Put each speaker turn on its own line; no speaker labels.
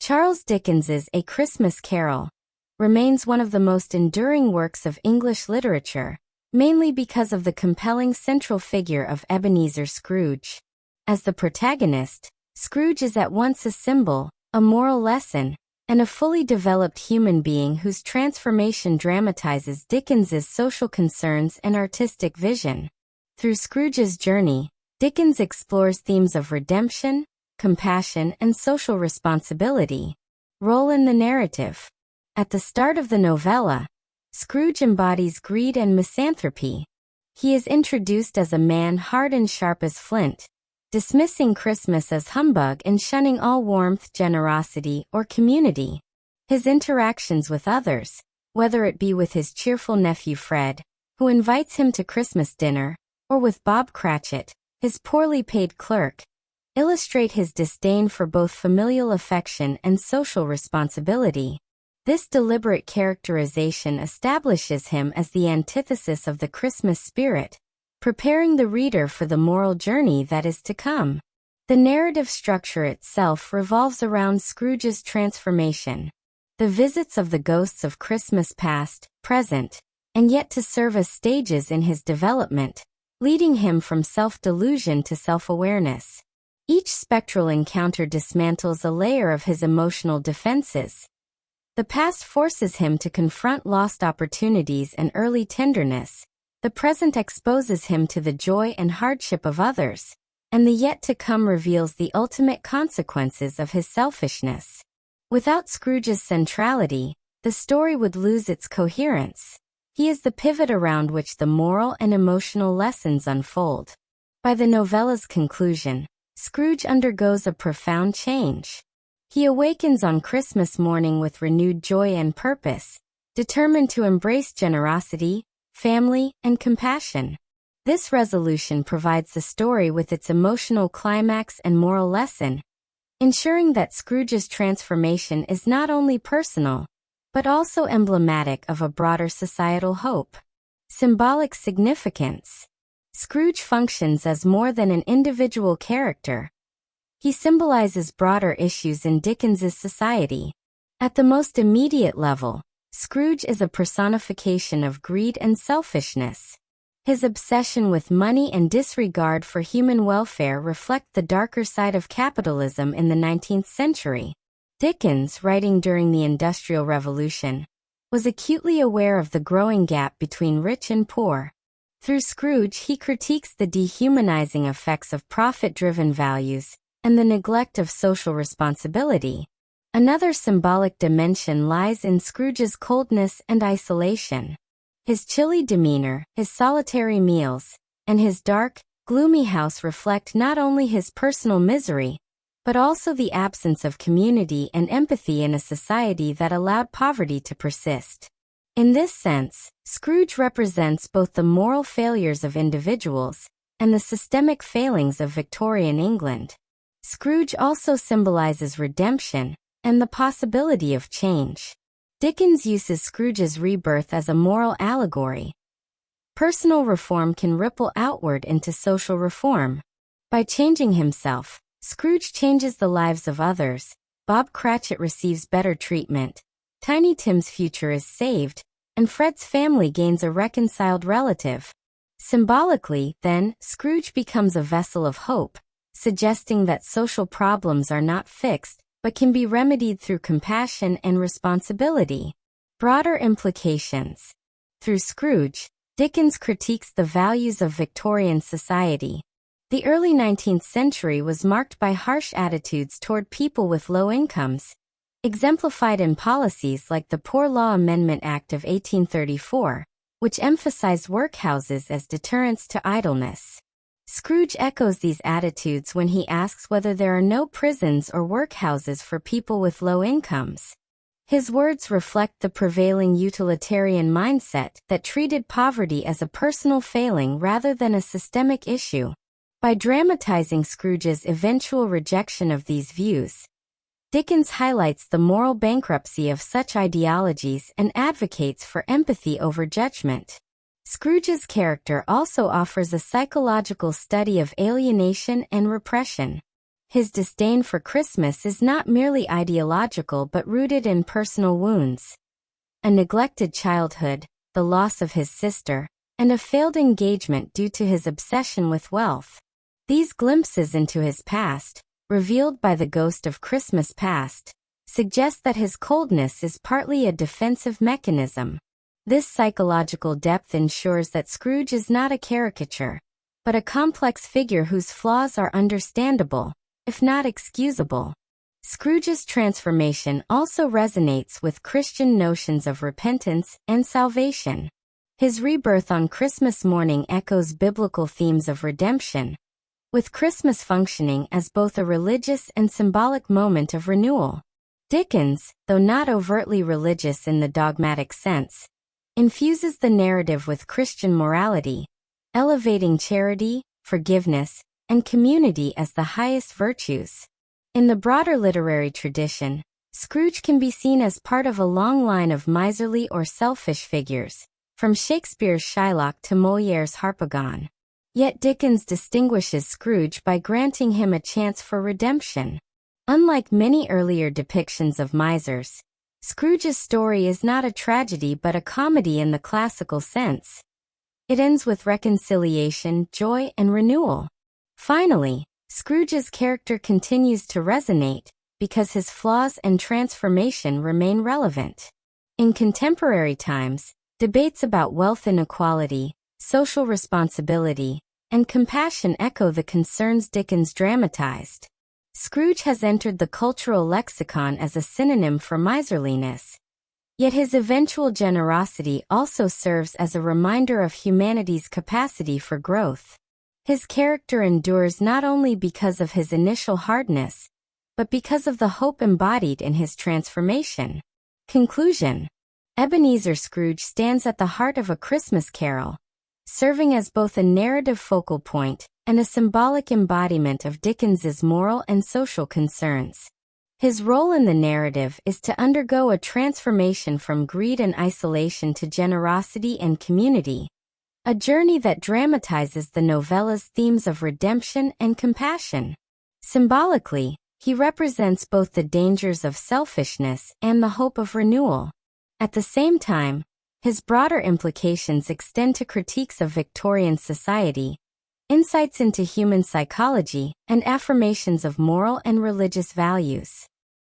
Charles Dickens's A Christmas Carol remains one of the most enduring works of English literature, mainly because of the compelling central figure of Ebenezer Scrooge. As the protagonist, Scrooge is at once a symbol, a moral lesson, and a fully developed human being whose transformation dramatizes Dickens's social concerns and artistic vision. Through Scrooge's journey, Dickens explores themes of redemption, compassion, and social responsibility. Role in the narrative. At the start of the novella, Scrooge embodies greed and misanthropy. He is introduced as a man hard and sharp as flint, dismissing Christmas as humbug and shunning all warmth, generosity, or community. His interactions with others, whether it be with his cheerful nephew Fred, who invites him to Christmas dinner, or with Bob Cratchit, his poorly paid clerk, illustrate his disdain for both familial affection and social responsibility. This deliberate characterization establishes him as the antithesis of the Christmas spirit, preparing the reader for the moral journey that is to come. The narrative structure itself revolves around Scrooge's transformation. The visits of the ghosts of Christmas past, present, and yet to serve as stages in his development, leading him from self-delusion to self-awareness. Each spectral encounter dismantles a layer of his emotional defenses. The past forces him to confront lost opportunities and early tenderness. The present exposes him to the joy and hardship of others, and the yet to come reveals the ultimate consequences of his selfishness. Without Scrooge's centrality, the story would lose its coherence. He is the pivot around which the moral and emotional lessons unfold. By the novella's conclusion, Scrooge undergoes a profound change. He awakens on Christmas morning with renewed joy and purpose, determined to embrace generosity, family, and compassion. This resolution provides the story with its emotional climax and moral lesson, ensuring that Scrooge's transformation is not only personal, but also emblematic of a broader societal hope. Symbolic significance. Scrooge functions as more than an individual character. He symbolizes broader issues in Dickens's society. At the most immediate level, Scrooge is a personification of greed and selfishness. His obsession with money and disregard for human welfare reflect the darker side of capitalism in the 19th century. Dickens, writing during the Industrial Revolution, was acutely aware of the growing gap between rich and poor. Through Scrooge, he critiques the dehumanizing effects of profit-driven values and the neglect of social responsibility. Another symbolic dimension lies in Scrooge's coldness and isolation. His chilly demeanor, his solitary meals, and his dark, gloomy house reflect not only his personal misery, but also the absence of community and empathy in a society that allowed poverty to persist. In this sense, Scrooge represents both the moral failures of individuals and the systemic failings of Victorian England. Scrooge also symbolizes redemption and the possibility of change. Dickens uses Scrooge's rebirth as a moral allegory. Personal reform can ripple outward into social reform. By changing himself, Scrooge changes the lives of others. Bob Cratchit receives better treatment, Tiny Tim's future is saved, and Fred's family gains a reconciled relative. Symbolically, then, Scrooge becomes a vessel of hope, suggesting that social problems are not fixed, but can be remedied through compassion and responsibility. Broader implications. Through Scrooge, Dickens critiques the values of Victorian society. The early 19th century was marked by harsh attitudes toward people with low incomes, exemplified in policies like the Poor Law Amendment Act of 1834, which emphasized workhouses as deterrents to idleness. Scrooge echoes these attitudes when he asks whether there are no prisons or workhouses for people with low incomes. His words reflect the prevailing utilitarian mindset that treated poverty as a personal failing rather than a systemic issue. By dramatizing Scrooge's eventual rejection of these views, Dickens highlights the moral bankruptcy of such ideologies and advocates for empathy over judgment. Scrooge's character also offers a psychological study of alienation and repression. His disdain for Christmas is not merely ideological but rooted in personal wounds. A neglected childhood, the loss of his sister, and a failed engagement due to his obsession with wealth. These glimpses into his past, revealed by the ghost of Christmas past, suggest that his coldness is partly a defensive mechanism. This psychological depth ensures that Scrooge is not a caricature, but a complex figure whose flaws are understandable, if not excusable. Scrooge's transformation also resonates with Christian notions of repentance and salvation. His rebirth on Christmas morning echoes biblical themes of redemption, with Christmas functioning as both a religious and symbolic moment of renewal. Dickens, though not overtly religious in the dogmatic sense, infuses the narrative with Christian morality, elevating charity, forgiveness, and community as the highest virtues. In the broader literary tradition, Scrooge can be seen as part of a long line of miserly or selfish figures, from Shakespeare's Shylock to Molière's Harpagon. Yet Dickens distinguishes Scrooge by granting him a chance for redemption. Unlike many earlier depictions of misers, Scrooge's story is not a tragedy but a comedy in the classical sense. It ends with reconciliation, joy, and renewal. Finally, Scrooge's character continues to resonate because his flaws and transformation remain relevant. In contemporary times, debates about wealth inequality, social responsibility, and compassion echo the concerns Dickens dramatized. Scrooge has entered the cultural lexicon as a synonym for miserliness. Yet his eventual generosity also serves as a reminder of humanity's capacity for growth. His character endures not only because of his initial hardness, but because of the hope embodied in his transformation. Conclusion: Ebenezer Scrooge stands at the heart of A Christmas Carol, serving as both a narrative focal point and a symbolic embodiment of Dickens's moral and social concerns. His role in the narrative is to undergo a transformation from greed and isolation to generosity and community, a journey that dramatizes the novella's themes of redemption and compassion. Symbolically, he represents both the dangers of selfishness and the hope of renewal. At the same time, his broader implications extend to critiques of Victorian society, insights into human psychology, and affirmations of moral and religious values.